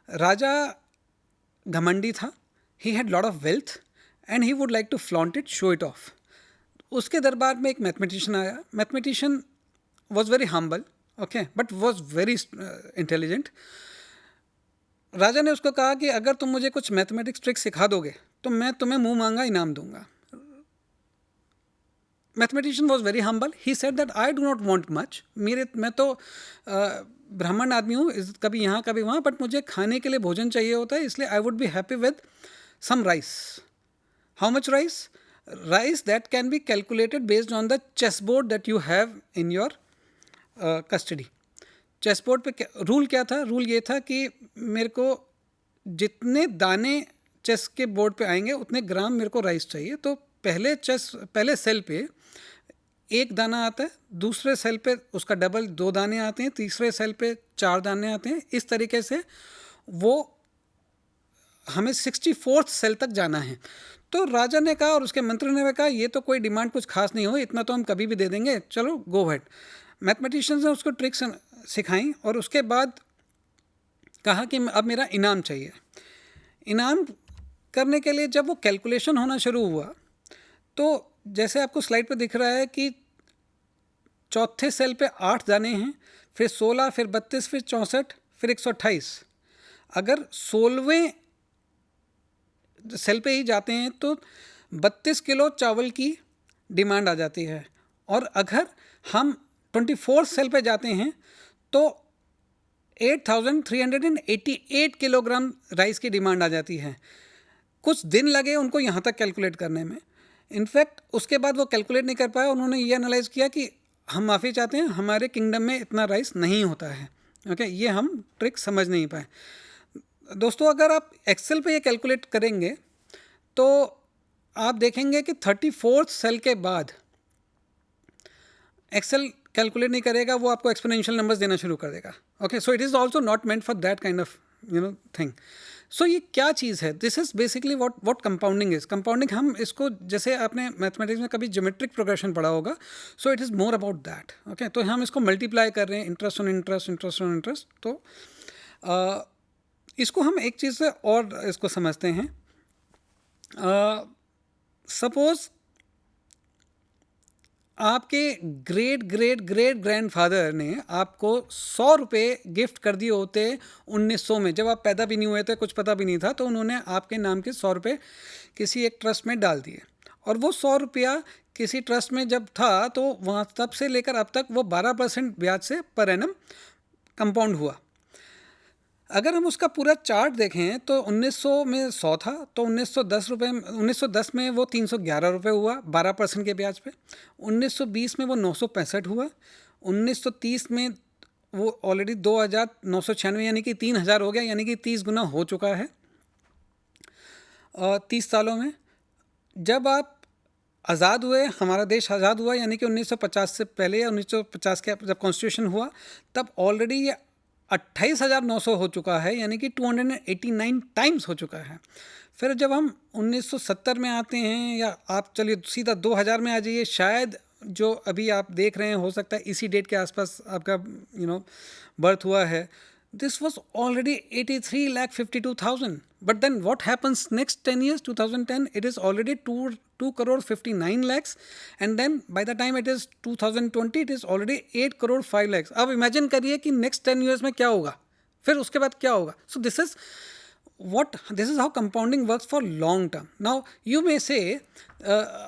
राजा घमंडी था, he had lot of wealth and he would like to flaunt it, show it off. उसके दरबार में एक मैथमेटिशियन आया. Mathematician was very humble, okay, but was very intelligent. राजा ने उसको कहा कि अगर तुम मुझे कुछ मैथमेटिक्स ट्रिक सिखा दोगे तो मैं तुम्हें मुंह मांगा इनाम दूंगा. Mathematician was very humble. He said that I do not want much. मैं तो ब्राह्मण आदमी हूँ, कभी यहाँ कभी वहाँ, बट मुझे खाने के लिए भोजन चाहिए होता है, इसलिए I would be happy with some rice. How much rice? Rice that can be calculated based on the chess board that you have in your custody. Chess board पे रूल क्या था? रूल ये था कि मेरे को जितने दाने चेस के बोर्ड पे आएंगे उतने ग्राम मेरे को राइस चाहिए. तो पहले सेल पे एक दाना आता है, दूसरे सेल पे उसका डबल 2 दाने आते हैं, तीसरे सेल पे 4 दाने आते हैं. इस तरीके से वो हमें 64th सेल तक जाना है. तो राजा ने कहा और उसके मंत्री ने कहा ये तो कोई डिमांड कुछ खास नहीं हो, इतना तो हम कभी भी दे देंगे, चलो गो हेड. मैथमेटिशियंस ने उसको ट्रिक्स सिखाई और उसके बाद कहा कि अब मेरा इनाम चाहिए. इनाम करने के लिए जब वो कैलकुलेशन होना शुरू हुआ तो जैसे आपको स्लाइड पे दिख रहा है कि चौथे सेल पे 8 दाने हैं, फिर 16, फिर 32, फिर 64, फिर 128. अगर 16वें सेल पे ही जाते हैं तो 32 किलो चावल की डिमांड आ जाती है. और अगर हम 24 सेल पे जाते हैं तो 8388 किलोग्राम राइस की डिमांड आ जाती है. कुछ दिन लगे उनको यहाँ तक कैलकुलेट करने में. इनफैक्ट उसके बाद वो कैलकुलेट नहीं कर पाया. उन्होंने ये एनालाइज किया कि हम माफ़ी चाहते हैं, हमारे किंगडम में इतना राइस नहीं होता है. ओके, ये हम ट्रिक समझ नहीं पाए. दोस्तों, अगर आप एक्सेल पे ये कैलकुलेट करेंगे तो आप देखेंगे कि 34th सेल के बाद एक्सेल कैलकुलेट नहीं करेगा, वो आपको एक्सपोनेंशियल नंबर्स देना शुरू कर देगा. Okay, so it is also not meant for that kind of thing. So ये क्या चीज़ है? This is basically what compounding is. Compounding, हम इसको, जैसे आपने मैथमेटिक्स में कभी ज्योमेट्रिक प्रोग्रेशन पढ़ा होगा, सो it is more about that. Okay, तो हम इसको मल्टीप्लाई कर रहे हैं, interest on interest, interest on interest. तो इसको हम एक चीज़ से और इसको समझते हैं. सपोज आपके ग्रेट ग्रेट ग्रेट ग्रैंडफादर ने आपको 100 रुपये गिफ्ट कर दिए होते 1900 में, जब आप पैदा भी नहीं हुए थे, कुछ पता भी नहीं था, तो उन्होंने आपके नाम के 100 रुपये किसी एक ट्रस्ट में डाल दिए. और वो 100 रुपया किसी ट्रस्ट में जब था तो वहाँ तब से लेकर अब तक वो 12% ब्याज से पर एनम कंपाउंड हुआ. अगर हम उसका पूरा चार्ट देखें तो 1900 में 100 था, तो 1910 में वो 311 रुपये हुआ 12% के ब्याज पे. 1920 में वो 965 हुआ. 1930 में वो ऑलरेडी 2996 यानी कि 3000 हो गया, यानी कि 30 गुना हो चुका है 30 सालों में. जब आप आज़ाद हुए, हमारा देश आज़ाद हुआ, यानी कि 1950 से पहले या 1950 के जब कॉन्स्टिट्यूशन हुआ, तब ऑलरेडी ये 28,900 हो चुका है, यानी कि 289 टाइम्स हो चुका है. फिर जब हम 1970 में आते हैं, या आप चलिए सीधा 2000 में आ जाइए, शायद जो अभी आप देख रहे हैं हो सकता है इसी डेट के आसपास आपका बर्थ हुआ है. This was already 83,52,000. But then what happens next 10 years, 2010, it is already 2 crore 59 lakhs. And then by the time it is 2020, it is already 8 crore 5 lakhs. अब imagine करिए कि next 10 years में क्या होगा, फिर उसके बाद क्या होगा. So this is how compounding works for long term. Now you may say,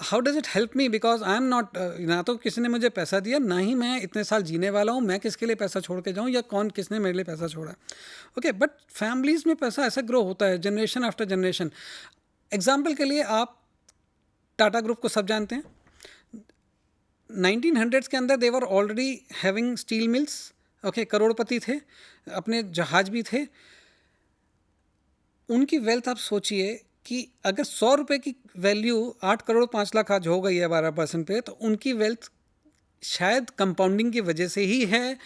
how does it help me, because I am not, ना तो किसी ने मुझे पैसा दिया, ना ही मैं इतने साल जीने वाला हूँ, मैं किसके लिए पैसा छोड़ के जाऊँ, या किसने मेरे लिए पैसा छोड़ा. ओके, बट फैमिलीज़ में पैसा ऐसा ग्रो होता है जनरेशन आफ्टर जनरेशन. एग्जाम्पल के लिए आप टाटा ग्रुप को सब जानते हैं. 1900s के अंदर they're already having steel mills. Okay, करोड़पति थे, अपने जहाज भी थे. उनकी वेल्थ आप सोचिए कि अगर 100 रुपये की वैल्यू 8 करोड़ 5 लाख आज हो गई है 12% पे, तो उनकी वेल्थ शायद कंपाउंडिंग की वजह से ही है.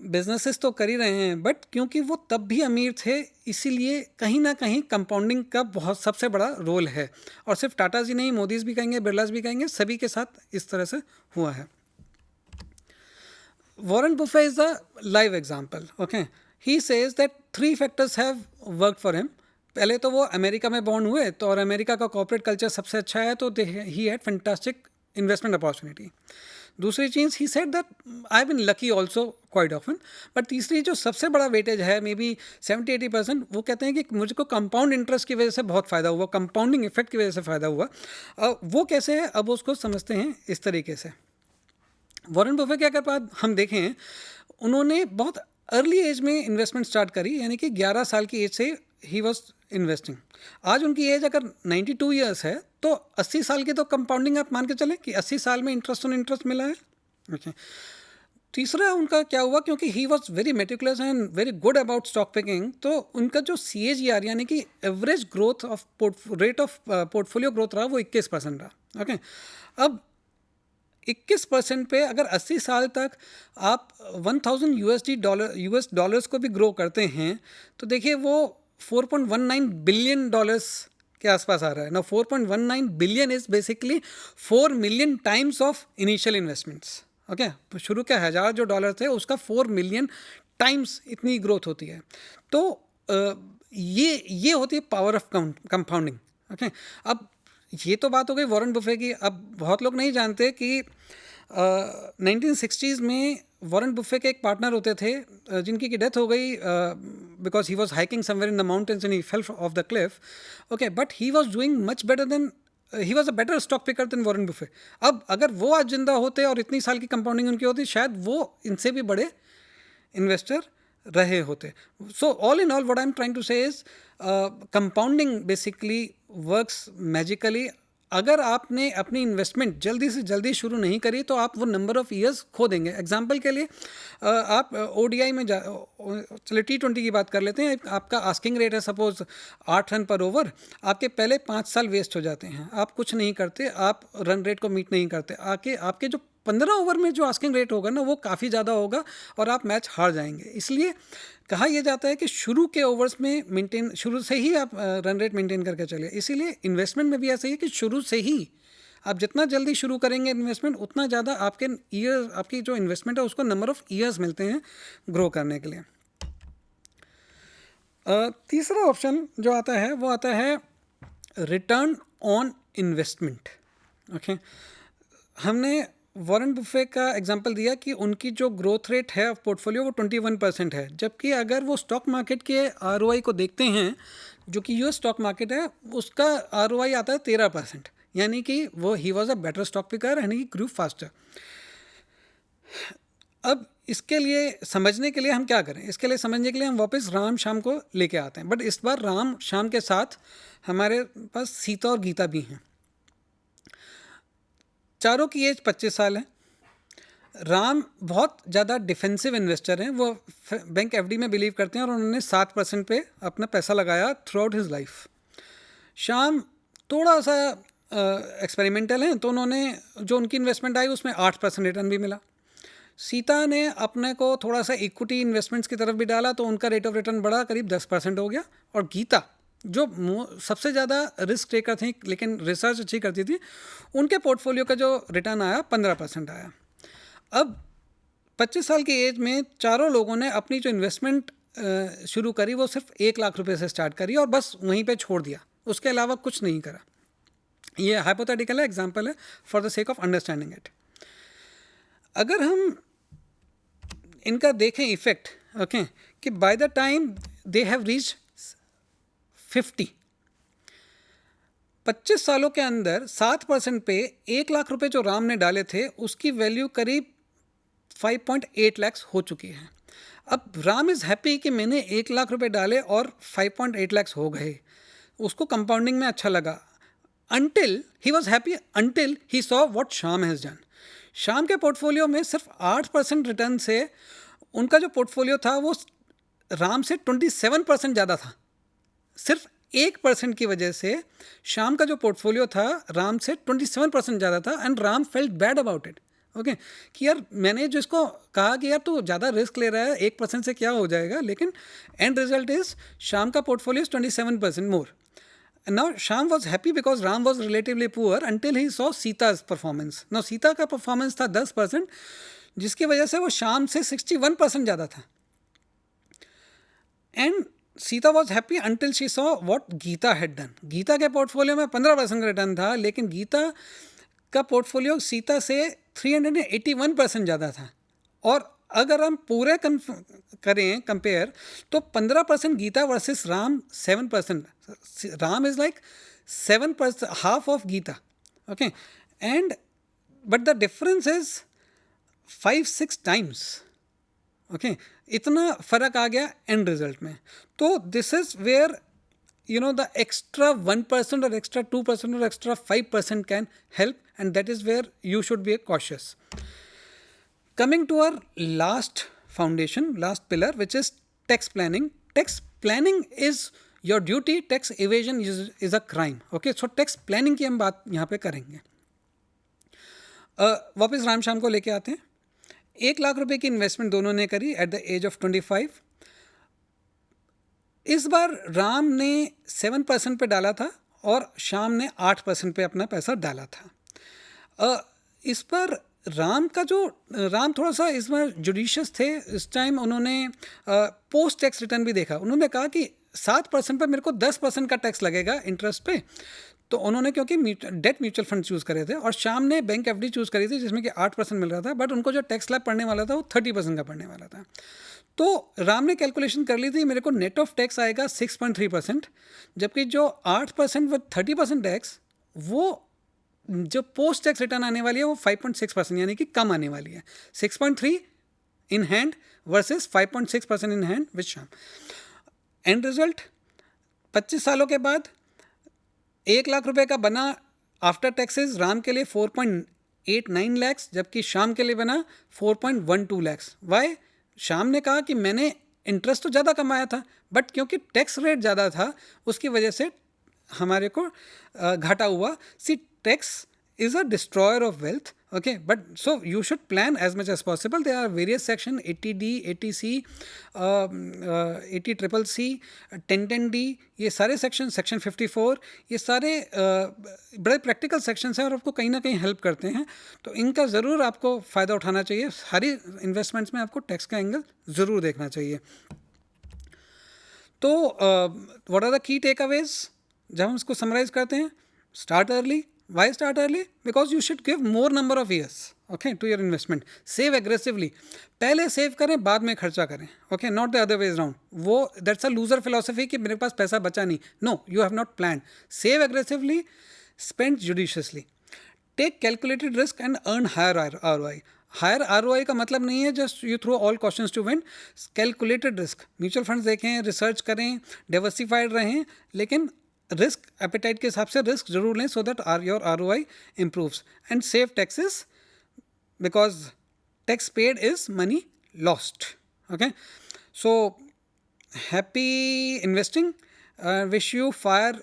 बिजनेसेस तो कर ही रहे हैं, बट क्योंकि वो तब भी अमीर थे, इसीलिए कहीं ना कहीं कंपाउंडिंग का बहुत सबसे बड़ा रोल है. और सिर्फ टाटा जी नहीं, मोदीज भी कहेंगे, बिरलास भी कहेंगे, सभी के साथ इस तरह से हुआ है. Warren Buffett is a live example. Okay, he says that 3 factors have work for him. पहले तो वो अमेरिका में बॉर्न हुए, तो और अमेरिका का कॉर्पोरेट कल्चर सबसे अच्छा है, तो he had fantastic investment opportunity. दूसरी चीज़, he said that I been lucky also quite often. But तीसरी जो सबसे बड़ा वेटेज है, मे बी 70-80%, वो कहते हैं कि मुझको कंपाउंड इंटरेस्ट की वजह से बहुत फ़ायदा हुआ, कंपाउंडिंग इफेक्ट की वजह से फ़ायदा हुआ. वो कैसे है, अब उसको समझते हैं इस तरीके से. वॉरेन बफे के अगर बात हम देखें, उन्होंने बहुत अर्ली एज में इन्वेस्टमेंट स्टार्ट करी, यानी कि 11 साल की एज से ही वॉज इन्वेस्टिंग. आज उनकी एज अगर 92 ईयर्स है, तो 80 साल की तो कंपाउंडिंग आप मान के चलें कि 80 साल में इंटरेस्ट ऑन इंटरेस्ट मिला है. ओके. तीसरा उनका क्या हुआ, क्योंकि he was very meticulous and very good about stock picking, तो उनका जो CAGR यानी कि average growth of rate of portfolio growth रहा, वो 21% रहा. ओके. अब 21% पे अगर 80 साल तक आप 1000 US डॉलर्स को भी ग्रो करते हैं, तो देखिए वो 4.19 बिलियन डॉलर्स के आसपास आ रहा है ना. 4.19 billion is basically 4 million times of initial investments. Okay. शुरू के 1000 जो डॉलर थे, उसका 4 मिलियन टाइम्स इतनी ग्रोथ होती है. तो ये होती है पावर ऑफ कंपाउंडिंग. ओके. अब ये तो बात हो गई वॉरेन बुफे की. अब बहुत लोग नहीं जानते कि 1960s में वॉरेन बुफे के एक पार्टनर होते थे, जिनकी की डेथ हो गई because he was hiking somewhere in the mountains and he fell off the cliff. Okay. But he was doing much better then, he was a better stock picker than Warren Buffett. अब अगर वो आज जिंदा होते और इतनी साल की कंपाउंडिंग उनकी होती, शायद वो इनसे भी बड़े इन्वेस्टर रहे होते. So all in all what I am trying to say is compounding basically works magically. अगर आपने अपनी इन्वेस्टमेंट जल्दी से जल्दी शुरू नहीं करी, तो आप वो नंबर ऑफ़ ईयर्स खो देंगे. एग्जांपल के लिए आप ODI में चलिए T20 की बात कर लेते हैं. आपका आस्किंग रेट है सपोज 8 रन पर ओवर, आपके पहले 5 साल वेस्ट हो जाते हैं, आप कुछ नहीं करते, आप रन रेट को मीट नहीं करते, आपके जो 15 ओवर में जो आस्किंग रेट होगा ना, वो काफ़ी ज़्यादा होगा और आप मैच हार जाएंगे. इसलिए कहा यह जाता है कि शुरू के ओवर्स में शुरू से ही आप रन रेट मेंटेन करके चलिए. इसीलिए इन्वेस्टमेंट में भी ऐसा ही है कि शुरू से ही आप जितना जल्दी शुरू करेंगे इन्वेस्टमेंट, उतना ज़्यादा आपकी जो इन्वेस्टमेंट है उसको नंबर ऑफ़ ईयर्स मिलते हैं ग्रो करने के लिए. तीसरा ऑप्शन जो आता है, वो आता है रिटर्न ऑन इन्वेस्टमेंट. ओके. हमने वॉरेन बुफे का एग्जांपल दिया कि उनकी जो ग्रोथ रेट है ऑफ पोर्टफोलियो वो 21% है, जबकि अगर वो स्टॉक मार्केट के ROI को देखते हैं, जो कि US स्टॉक मार्केट है, उसका ROI आता है 13%. यानी कि वो he was a better stock picker and he grew faster. अब इसके लिए समझने के लिए हम क्या करें, इसके लिए समझने के लिए हम वापस राम श्याम को लेके आते हैं. बट इस बार राम श्याम के साथ हमारे पास सीता और गीता भी हैं. चारों की एज 25 साल है. राम बहुत ज़्यादा डिफेंसिव इन्वेस्टर हैं, वो बैंक FD में बिलीव करते हैं और उन्होंने 7% पे अपना पैसा लगाया through out his life. Shyam थोड़ा सा एक्सपेरिमेंटल हैं, तो उन्होंने जो उनकी इन्वेस्टमेंट आई उसमें 8% रिटर्न भी मिला. सीता ने अपने को थोड़ा सा इक्विटी इन्वेस्टमेंट्स की तरफ भी डाला, तो उनका रेट ऑफ रिटर्न बढ़ा, करीब 10% हो गया. और गीता जो सबसे ज़्यादा रिस्क टेकर थी लेकिन रिसर्च अच्छी करती थी, उनके पोर्टफोलियो का जो रिटर्न आया 15% आया. अब 25 साल की एज में चारों लोगों ने अपनी जो इन्वेस्टमेंट शुरू करी, वो सिर्फ 1 लाख रुपए से स्टार्ट करी और बस वहीं पे छोड़ दिया, उसके अलावा कुछ नहीं करा. ये हाइपोथेटिकल है, एग्जांपल है for the sake of understanding it. अगर हम इनका देखें इफेक्ट, ओके, कि by the time they have reached 25 सालों के अंदर 7% पे 1 लाख रुपए जो राम ने डाले थे, उसकी वैल्यू करीब 5.8 लाख हो चुकी है. अब राम इज़ हैप्पी कि मैंने 1 लाख रुपए डाले और 5.8 लाख हो गए, उसको कंपाउंडिंग में अच्छा लगा. Until he was happy until he saw what Shyam has done. Shyam के पोर्टफोलियो में सिर्फ 8% रिटर्न से उनका जो पोर्टफोलियो था वो राम से 27% ज़्यादा था. सिर्फ 1% की वजह से श्याम का जो पोर्टफोलियो था राम से 27% ज़्यादा था and Ram felt bad about it. Okay, कि यार मैंने जो इसको कहा कि यार तू ज़्यादा रिस्क ले रहा है, 1% से क्या हो जाएगा, लेकिन एंड रिजल्ट इज श्याम का portfolio is 27% more. Now Shyam was happy because Ram was relatively poor until he saw Sita's performance. Now Sita का परफॉर्मेंस था 10%, जिसकी वजह से वो श्याम से 61% ज़्यादा था. And Sita was happy until she saw what Gita had done. Gita के पोर्टफोलियो में 15% का रिटर्न था, लेकिन गीता का पोर्टफोलियो सीता से 381% ज़्यादा था. और अगर हम पूरे करें कंपेयर तो 15% Gita versus Ram 7%. Ram is like 7%, half of Gita. Okay, and but the difference is 5-6 times. Okay, इतना फ़र्क आ गया एंड रिजल्ट में. तो this is where the extra 1% or extra 2% or extra 5% can help, and that is where you should be cautious. Coming to our last foundation, last pillar, which is tax planning. Tax planning is your duty, tax evasion is a crime. Okay, so tax planning की हम बात यहाँ पे करेंगे. वापस राम श्याम को लेके आते हैं. 1 लाख रुपए की इन्वेस्टमेंट दोनों ने करी एट द एज ऑफ 25. इस बार राम ने 7% पे डाला था और श्याम ने 8% पे अपना पैसा डाला था. इस पर राम थोड़ा सा इस बार जुडिशियस थे. इस टाइम उन्होंने पोस्ट टैक्स रिटर्न भी देखा. उन्होंने कहा कि 7% पर मेरे को 10% का टैक्स लगेगा इंटरेस्ट पे. तो उन्होंने क्योंकि डेट म्यूचुअल फंड चूज़ करे थे और श्याम ने बैंक एफडी चूज़ करी थी जिसमें कि 8% मिल रहा था, बट उनको जो टैक्स स्लैब पड़ने वाला था वो 30% का पड़ने वाला था. तो राम ने कैलकुलेशन कर ली थी, मेरे को नेट ऑफ टैक्स आएगा 6.3%, जबकि जो 8% विद 30% टैक्स वो जो पोस्ट टैक्स रिटर्न आने वाली है वो 5.6%, यानी कि कम आने वाली है. 6.3 in hand versus 5.6% in hand with Shyam. And result 25 सालों के बाद 1 लाख रुपए का बना आफ्टर टैक्सेस राम के लिए 4.89 लैक्स, जबकि श्याम के लिए बना 4.12 लैक्स. वाई? श्याम ने कहा कि मैंने इंटरेस्ट तो ज़्यादा कमाया था, बट क्योंकि टैक्स रेट ज़्यादा था उसकी वजह से हमारे को घाटा हुआ. सी, tax is a destroyer of wealth. Okay, but so you should plan as much as possible. There are various section 80D, 80C, 80CCC, 1010D. ये सारे सेक्शन 54, ये सारे बड़े प्रैक्टिकल सेक्शंस हैं और आपको कहीं ना कहीं हेल्प करते हैं. तो इनका ज़रूर आपको फ़ायदा उठाना चाहिए. सारी इन्वेस्टमेंट्स में आपको टैक्स का एंगल ज़रूर देखना चाहिए. तो what are the key takeaways जब हम इसको समराइज करते हैं? Start early. Why start early? Because you should give more number of years, okay, to your investment. Save aggressively. पहले सेव करें बाद में खर्चा करें. Okay, not the other way around. वो that's a loser philosophy कि मेरे पास पैसा बचा नहीं. No, you have not planned. Save aggressively, spend judiciously. Take calculated risk and earn higher ROI. Higher ROI का मतलब नहीं है just you throw all questions to win. Calculated risk. Mutual funds देखें, रिसर्च करें, डाइवर्सिफाइड रहें, लेकिन risk appetite के हिसाब से रिस्क जरूर लें so that your ROI improves. And save taxes because tax paid is money lost. Okay, so happy investing. Wish you fire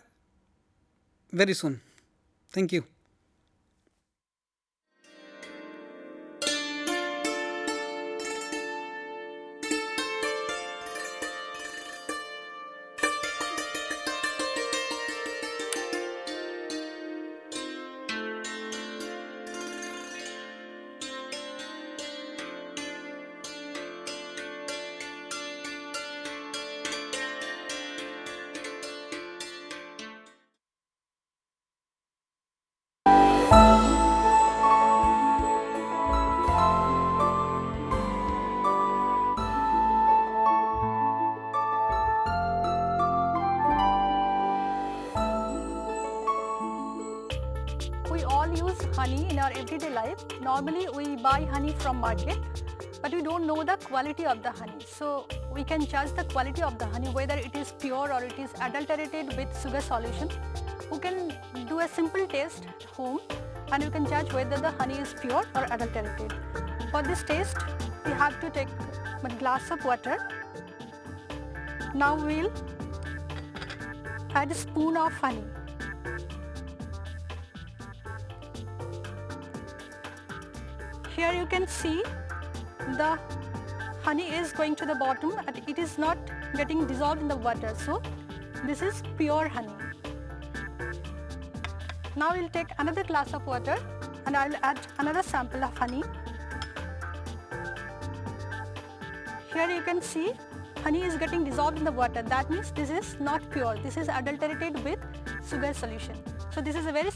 very soon. Thank you. Honey in our everyday life. Normally we buy honey from market, but we don't know the quality of the honey. So we can judge the quality of the honey, whether it is pure or it is adulterated with sugar solution. We can do a simple test at home and you can judge whether the honey is pure or adulterated. For this test, we have to take a glass of water. Now we'll add a spoon of honey. Here you can see the honey is going to the bottom and it is not getting dissolved in the water. So this is pure honey. Now we'll take another glass of water and I'll add another sample of honey. Here you can see honey is getting dissolved in the water. That means this is not pure. This is adulterated with sugar solution. So this is a very